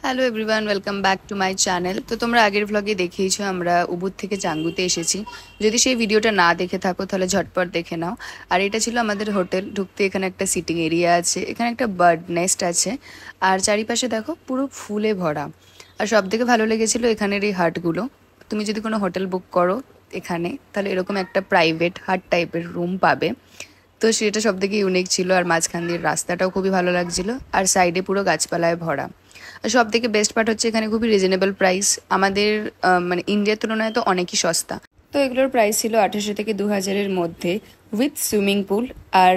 Hello everyone, welcome back to my channel. তো তোমরা আগের ভ্লগে দেখেইছো আমরা উবুদ থেকে চাঙ্গুতে এসেছি। যদি সেই ভিডিওটা না দেখে থাকো তাহলে ঝটপট দেখে নাও। আর এটা ছিল আমাদের হোটেল। ঢুকতে এখানে একটা সিটিং এরিয়া আছে, এখানে একটা বার্ড নেস্ট আছে, আর চারিপাশে দেখো পুরো ফুলে ভরা। আর সব থেকে ভালো লেগেছিল এখানের এই হাটগুলো। তুমি যদি কোনো হোটেল বুক করো এখানে, তাহলে এরকম একটা প্রাইভেট হাট টাইপের রুম পাবে। তো সেটা সব থেকে ইউনিক ছিল। আর মাঝখান দিয়ে রাস্তাটাও খুবই ভালো লাগছিল, আর সাইডে পুরো গাছপালায় ভরা। আর সব থেকে বেস্ট পার্ট হচ্ছে এখানে খুবই রিজনেবল প্রাইস। আমাদের মানে ইন্ডিয়ার তুলনায় তো অনেকই সস্তা। তো এগুলোর প্রাইস ছিল 1800 থেকে 2000-এর মধ্যে, উইথ সুইমিং পুল। আর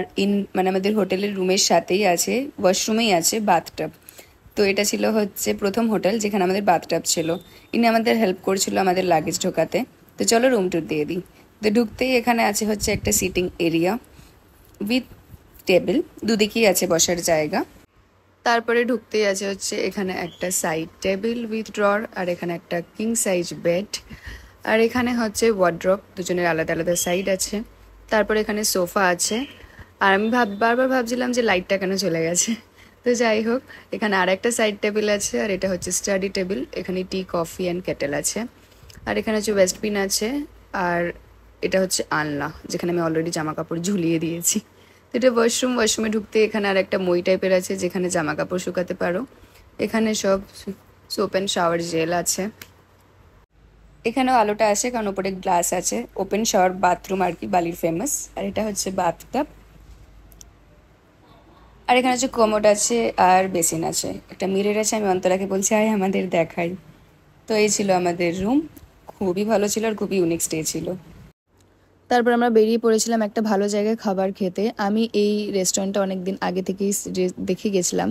মানে আমাদের হোটেলের রুমের সাথেই আছে, ওয়াশরুমেই আছে বাথটাব। তো এটা ছিল হচ্ছে প্রথম হোটেল যেখানে আমাদের বাথটাব ছিল। ইনি আমাদের হেল্প করছিল আমাদের লাগেজ ঢোকাতে। তো চলো রুম ট্যুর দিয়ে দিই। তো ঢুকতেই এখানে আছে হচ্ছে একটা সিটিং এরিয়া উইথ টেবিল, দুদিকেই আছে বসার জায়গা। তারপরে ঢুকতেই আছে হচ্ছে এখানে একটা সাইড টেবিল উইথ ড্রর, আর এখানে একটা কিং সাইজ বেড, আর এখানে হচ্ছে ওয়ার্ড্রপ, দুজনের আলাদা আলাদা সাইড আছে। তারপরে এখানে সোফা আছে। আর আমি বারবার ভাবছিলাম যে লাইটটা কেন চলে গেছে। তো যাই হোক, এখানে আর একটা সাইড টেবিল আছে, আর এটা হচ্ছে স্টাডি টেবিল। এখানে টি, কফি অ্যান্ড কেটেল আছে। আর এখানে হচ্ছে ওয়েস্টবিন আছে। আর এটা হচ্ছে আলনা, যেখানে আমি অলরেডি জামা কাপড় ঝুলিয়ে দিয়েছি। তো এটা ওয়াশরুমে ঢুকতে এখানে আর একটা মই টাইপের আছে যেখানে জামা কাপড় শুকাতে পারো। এখানে সব সোপ অ্যান্ড শাওয়ার জেল আছে। এখানেও আলোটা আছে কারণ ওপরে গ্লাস আছে। ওপেন শাওয়ার বাথরুম আর কি, বালির ফেমাস। আর এটা হচ্ছে বাথটাব। আর এখানে হচ্ছে কমোড আছে আর বেসিন আছে, একটা মিরর আছে। আমি অন্তরাকে বলছি আয় আমাদের দেখাই। তো এই ছিল আমাদের রুম। খুবই ভালো ছিল আর খুবই ইউনিক স্টে ছিল। তারপর আমরা বেরিয়ে পড়েছিলাম একটা ভালো জায়গায় খাবার খেতে। আমি এই রেস্টুরেন্টটা অনেকদিন আগে থেকেই দেখে গেছিলাম।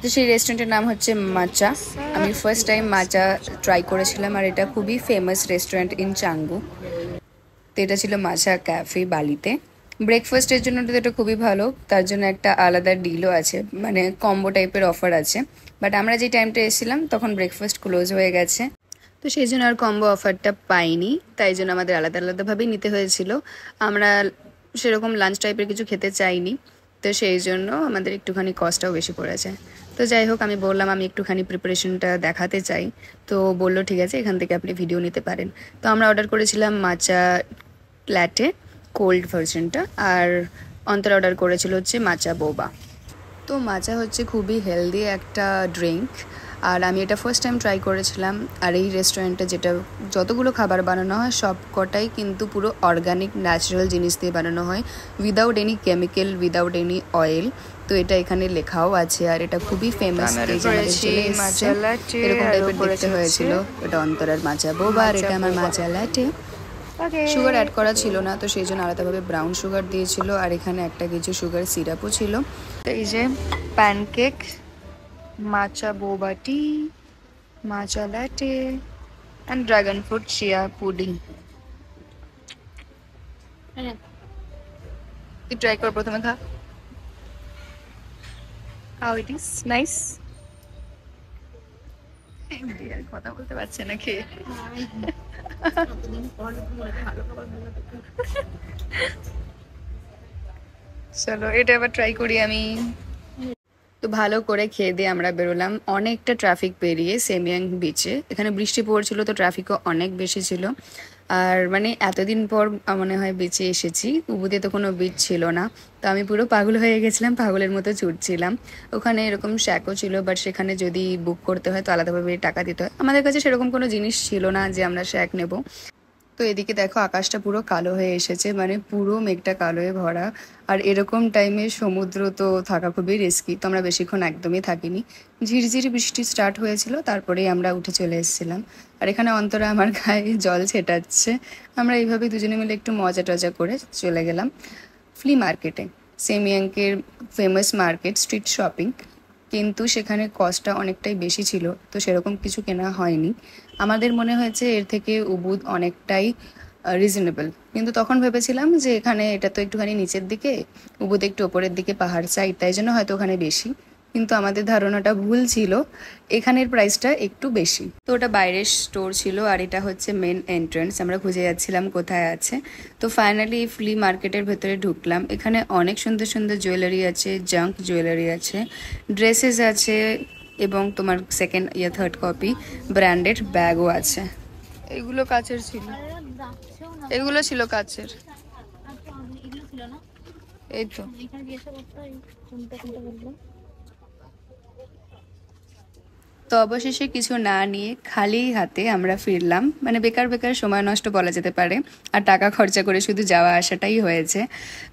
তো সেই রেস্টুরেন্টের নাম হচ্ছে মাচা। আমি ফার্স্ট টাইম মাচা ট্রাই করেছিলাম, আর এটা খুবই ফেমাস রেস্টুরেন্ট ইন চাঙ্গু। তো এটা ছিল মাচা ক্যাফে বালিতে। ব্রেকফাস্টের জন্য তো এটা খুবই ভালো, তার জন্য একটা আলাদা ডিলও আছে, মানে কম্বো টাইপের অফার আছে। বাট আমরা যে টাইমটা এসেছিলাম তখন ব্রেকফাস্ট ক্লোজ হয়ে গেছে। তো সেই জন্য আর কম্বো অফারটা পাইনি, তাই জন্য আমাদের আলাদা আলাদাভাবেই নিতে হয়েছিল। আমরা সেরকম লাঞ্চ টাইপের কিছু খেতে চাইনি, তো সেই জন্য আমাদের একটুখানি কস্টটাও বেশি পড়েছে। তো যাই হোক, আমি বললাম আমি একটুখানি প্রিপারেশনটা দেখাতে চাই। তো বললো ঠিক আছে, এখান থেকে আপনি ভিডিও নিতে পারেন। তো আমরা অর্ডার করেছিলাম মাচা ল্যাটে, কোল্ড ভার্সনটা। আর অন্তরা অর্ডার করেছিল হচ্ছে মাচা বোবা। তো মাচা হচ্ছে খুবই হেলদি একটা ড্রিঙ্ক, আর আমি এটা ফার্স্ট টাইম ট্রাই করেছিলাম। আর এই রেস্টুরেন্টে যতগুলো খাবার বানানো হয় সব কটাই কিন্তু পুরো অর্গানিক ন্যাচারাল জিনিস দিয়ে বানানো হয়, without any chemical, without any oil. তো এটা এখানে লেখাও আছে, আর এটা খুবই ফেমাস। এরকম টাইপের দেখতে হয়েছিল। এটা অন্তরার মাচা বোবা, আর এটা আমার মাচা ল্যাটে। সুগার অ্যাড করা ছিল না, তো সেই জন্য আলাদাভাবে ব্রাউন সুগার দিয়েছিল। আর এখানে একটা কিছু সুগার সিরাপও ছিল। এই যে প্যানকেক, মাচা বোবা টি, মাচা latte and dragon fruit chia pudding. তুই ট্রাই কর, প্রথমে খা। How it is nice. কথা বলতে পারছে না খেয়ে। চলো এটা এবার ট্রাই করি আমি। তো ভালো করে খেয়ে দিয়ে আমরা বেরোলাম অনেকটা ট্রাফিক পেরিয়ে সেমিয়াং বিচে। এখানে বৃষ্টি পড়ছিল, তো ট্রাফিকও অনেক বেশি ছিল। আর মানে এতদিন পর মনে হয় বিচে এসেছি। উবুতে তো কোনো বিচ ছিল না, তো আমি পুরো পাগল হয়ে গেছিলাম, পাগলের মতো ছুটছিলাম। ওখানে এরকম শ্যাকও ছিল, বাট সেখানে যদি বুক করতে হয় তো আলাদাভাবে টাকা দিতে হয়। আমাদের কাছে সেরকম কোনো জিনিস ছিল না যে আমরা শ্যাক নেব। তো এদিকে দেখো আকাশটা পুরো কালো হয়ে এসেছে, মানে পুরো মেঘটা কালো হয়ে ভরা। আর এরকম টাইমে সমুদ্র তো থাকা খুবই রিস্কি, তো আমরা বেশিক্ষণ একদমই থাকিনি। ঝিরঝিরি বৃষ্টি স্টার্ট হয়েছিল, তারপরেই আমরা উঠে চলে এসেছিলাম। আর এখানে অন্তরা আমার গায়ে জল ছেটাচ্ছে। আমরা এইভাবে দুজনে মিলে একটু মজা টজা করে চলে গেলাম ফ্লি মার্কেটে। সেমিয়াংকের ফেমাস মার্কেট, স্ট্রিট শপিং। কিন্তু সেখানে কস্টটা অনেকটাই বেশি ছিল, তো সেরকম কিছু কেনা হয়নি। আমাদের মনে হয়েছে এর থেকে উবুদ অনেকটাই রিজনেবল, কিন্তু তখন ভেবেছিলাম যে এখানে এটা তো একটুখানি নিচের দিকে, উবুদ একটু ওপরের দিকে পাহাড় সাইড, তাই জন্য হয়তো ওখানে বেশি। কিন্তু আমাদের ধারণাটা ভুল ছিল, এখানের প্রাইসটা একটু বেশি। তো ওটা বাইরের স্টোর ছিল, আর এটা হচ্ছে মেন এন্ট্রান্স। আমরা খুঁজে যাচ্ছিলাম কোথায় আছে। তো ফাইনালি ফ্লি মার্কেটের ভেতরে ঢুকলাম। এখানে অনেক সুন্দর সুন্দর জুয়েলারি আছে, জাঙ্ক জুয়েলারি আছে, ড্রেসেস আছে, এবং তোমার সেকেন্ড ইয়া থার্ড কপি ব্র্যান্ডেড ব্যাগও আছে। এগুলো কাচের ছিল, এগুলো ছিল কাচের, এই তো। তো অবশেষে কিছু না নিয়ে খালি হাতে আমরা ফিরলাম, মানে বেকার বেকার সময় নষ্ট বলা যেতে পারে, আর টাকা খরচা করে শুধু যাওয়া আসাটাই হয়েছে।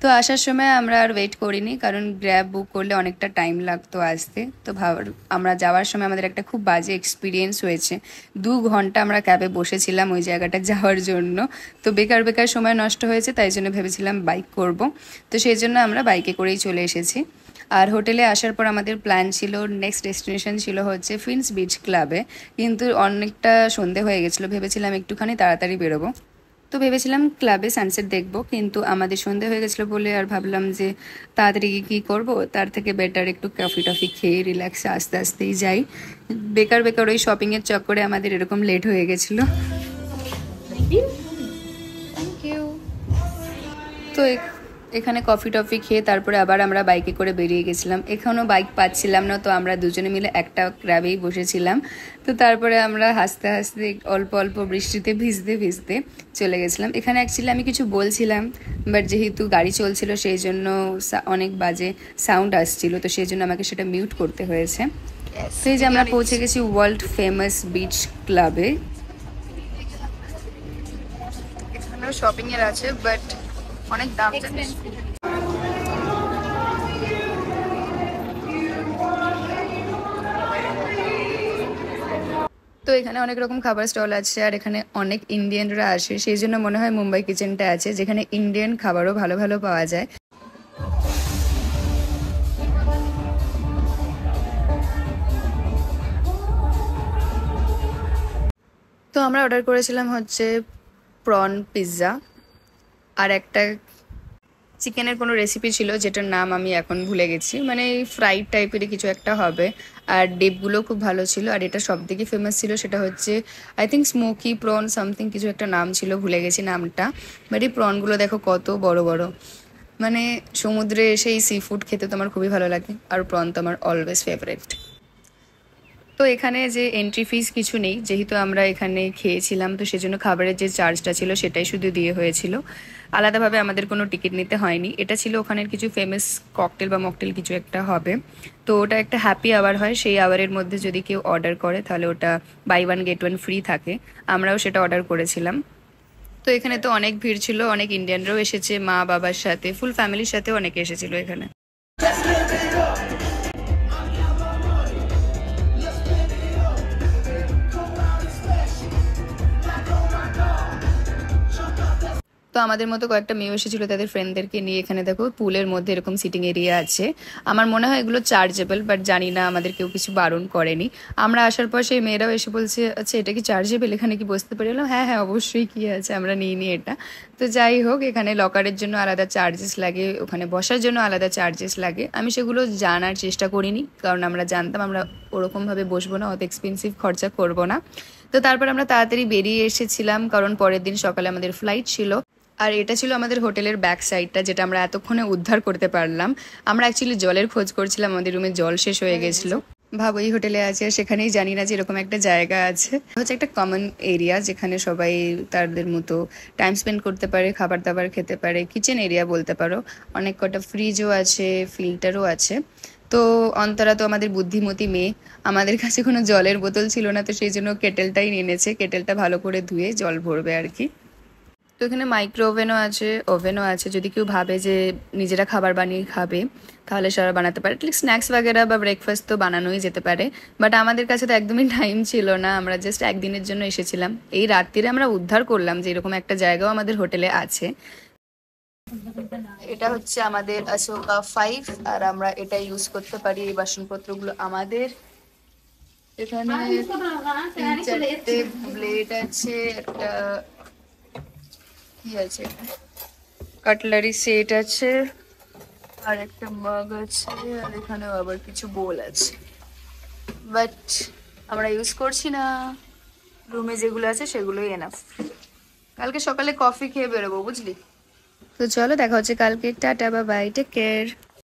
তো আসার সময় আমরা আর ওয়েট করিনি, কারণ গ্র্যাব বুক করলে অনেকটা টাইম লাগতো আসতে। তো আমরা যাওয়ার সময় আমাদের একটা খুব বাজে এক্সপিরিয়েন্স হয়েছে। 2 ঘন্টা আমরা ক্যাবে বসেছিলাম ওই জায়গাটা যাওয়ার জন্য। তো বেকার বেকার সময় নষ্ট হয়েছে, তাই জন্য ভেবেছিলাম বাইক করব। তো সেই জন্য আমরা বাইকে করেই চলে এসেছি। আর হোটেলে আসার পর আমাদের প্ল্যান ছিল, নেক্সট ডেস্টিনেশন ছিল হচ্ছে ফিন্স বিচ ক্লাবে, কিন্তু অনেকটা সন্ধে হয়ে গেছিলো, ভেবেছিলাম একটুখানি তাড়াতাড়ি বেরোবো। তো ভেবেছিলাম ক্লাবে সানসেট দেখবো, কিন্তু আমাদের সন্ধে হয়ে গেছিলো বলে আর ভাবলাম যে তাড়াতাড়ি কী করবো, তার থেকে বেটার একটু কফি টফি খেয়ে রিল্যাক্সে আস্তে আস্তেই যাই। বেকার বেকার ওই শপিংয়ের চক্করে আমাদের এরকম লেট হয়ে গেছিলো। Thank you. তো এখানে কফি টফি খেয়ে তারপরে আবার আমরা বাইকে করে বেরিয়ে গেছিলাম। এখনও বাইক পাচ্ছিলাম না, তো আমরা দুজনে মিলে একটা ক্র্যাবেই বসেছিলাম। তো তারপরে আমরা হাসতে হাসতে অল্প অল্প বৃষ্টিতে ভিজতে ভিজতে চলে গেছিলাম। এখানে অ্যাকচুয়ালি আমি কিছু বলছিলাম, বাট যেহেতু গাড়ি চলছিল সেই জন্য অনেক বাজে সাউন্ড আসছিল, তো সেই জন্য আমাকে সেটা মিউট করতে হয়েছে। তো এই যে আমরা পৌঁছে গেছি ওয়ার্ল্ড ফেমাস বিচ ক্লাবে। এখানেও শপিংয়ের আছে, বাট অনেক দাম জানিস। তো এখানে অনেক রকম খাবার স্টল আছে, আর এখানে অনেক ইন্ডিয়ানরা আসে, সেই জন্য মনে হয় মুম্বাই কিচেনটা আছে, যেখানে ইন্ডিয়ান খাবারও ভালো ভালো পাওয়া যায়। তো আমরা অর্ডার করেছিলাম হচ্ছে প্রন পিৎজা, আর একটা চিকেনের কোনো রেসিপি ছিল যেটার নাম আমি এখন ভুলে গেছি, মানে ফ্রাইড টাইপেরই কিছু একটা হবে। আর ডিপগুলো খুব ভালো ছিল, আর এটা সব থেকে ফেমাস ছিল সেটা হচ্ছে I think smoky prawn something কিছু একটা নাম ছিল, ভুলে গেছি নামটা। বাট এই প্রনগুলো দেখো কত বড় বড়, মানে সমুদ্রে এসে এই সি ফুড খেতে তো আমার খুবই ভালো লাগে, আর প্রন তো আমার অলওয়েজ ফেভারিট। তো এখানে যে এন্ট্রি ফিস কিছু নেই, যেহেতু আমরা এখানে খেয়েছিলাম, তো সেজন্য খাবারের যে চার্জটা ছিল সেটাই শুধু দিয়ে হয়েছিল, আলাদাভাবে আমাদের কোনো টিকিট নিতে হয়নি। এটা ছিল ওখানের কিছু ফেমাস ককটেল বা মকটেল কিছু একটা হবে, তো ওটা একটা হ্যাপি আওয়ার হয়, সেই আওয়ারের মধ্যে যদি কেউ অর্ডার করে তাহলে ওটা বাই 1 get 1 ফ্রি থাকে। আমরাও সেটা অর্ডার করেছিলাম। তো এখানে তো অনেক ভিড় ছিল, অনেক ইন্ডিয়ানরাও এসেছে, মা বাবার সাথে ফুল ফ্যামিলির সাথেও অনেকে এসেছিল এখানে। তো আমাদের মতো কয়েকটা মেয়ে এসেছিল তাদের ফ্রেন্ডদেরকে নিয়ে। এখানে দেখো পুলের মধ্যে এরকম সিটিং এরিয়া আছে, আমার মনে হয় এগুলো চার্জেবল, বাট জানি না, আমাদের কেউ কিছু বারণ করেনি। আমরা আসার পর সেই মেয়েরাও এসে বলছে আচ্ছা এটা কি চার্জেবল, এখানে কি বসতে পারি? বললাম হ্যাঁ হ্যাঁ অবশ্যই, কি আছে, আমরা নিইনি এটা। তো যাই হোক, এখানে লকারের জন্য আলাদা চার্জেস লাগে, ওখানে বসার জন্য আলাদা চার্জেস লাগে। আমি সেগুলো জানার চেষ্টা করিনি, কারণ আমরা জানতাম আমরা ওরকমভাবে বসবো না, অত এক্সপেন্সিভ খরচা করবো না। তো তারপর আমরা তাড়াতাড়ি বেরিয়ে এসেছিলাম, কারণ পরের দিন সকালে আমাদের ফ্লাইট ছিল। আর এটা ছিল আমাদের হোটেলের ব্যাক সাইডটা, যেটা আমরা এতক্ষণে উদ্ধার করতে পারলাম। আমরা অ্যাকচুয়ালি জলের খোঁজ করছিলাম, আমাদের রুমে জল শেষ হয়ে গেছিলো। ভাবো এই হোটেলে আছে, আর সেখানেই জানি না যে এরকম একটা জায়গা আছে। হচ্ছে একটা কমন এরিয়া যেখানে সবাই তাদের মতো টাইম স্পেন্ড করতে পারে, খাবার দাবার খেতে পারে, কিচেন এরিয়া বলতে পারো। অনেক কটা ফ্রিজও আছে, ফিল্টারও আছে। তো অন্তরা তো আমাদের বুদ্ধিমতী মেয়ে, আমাদের কাছে কোনো জলের বোতল ছিল না, তো সেই জন্য কেটেলটাই নিয়েছে, কেটেলটা ভালো করে ধুয়ে জল ভরবে আর কি। তো এখানে মাইক্রো ওভেনও আছে, ওভেনও আছে, যদি কেউ ভাবে যে নিজেরা খাবার বানিয়ে খাবে তাহলে সেটা বানাতে পারে। ঠিক স্ন্যাক্স বাগেরা বা ব্রেকফাস্ট তো বানানোই যেতে পারে, বাট আমাদের কাছে তো একদমই টাইম ছিল না, আমরা জাস্ট একদিনের জন্য এসেছিলাম। এই রাত্রিরে আমরা উদ্ধার করলাম যে এরকম একটা জায়গাও আমাদের হোটেলে আছে। এটা হচ্ছে আমাদের অশোকা 5, আর আমরা এটা ইউজ করতে পারি, এই বাসনপত্রগুলো আমাদের। এখানে 3-4টে ব্লেড আছে, একটা কি আছে, কাটলারি সেট আছে, আর একটা মাগ আছে, আর এখানেও আবার কিছু বোল আছে, বাট আমরা ইউজ করছি না। রুমে যেগুলো আছে সেগুলোই এনাফ। কালকে সকালে কফি খেয়ে বেরোবো, বুঝলি? তো চলো দেখা হচ্ছে কালকে, tata, bye bye, take care.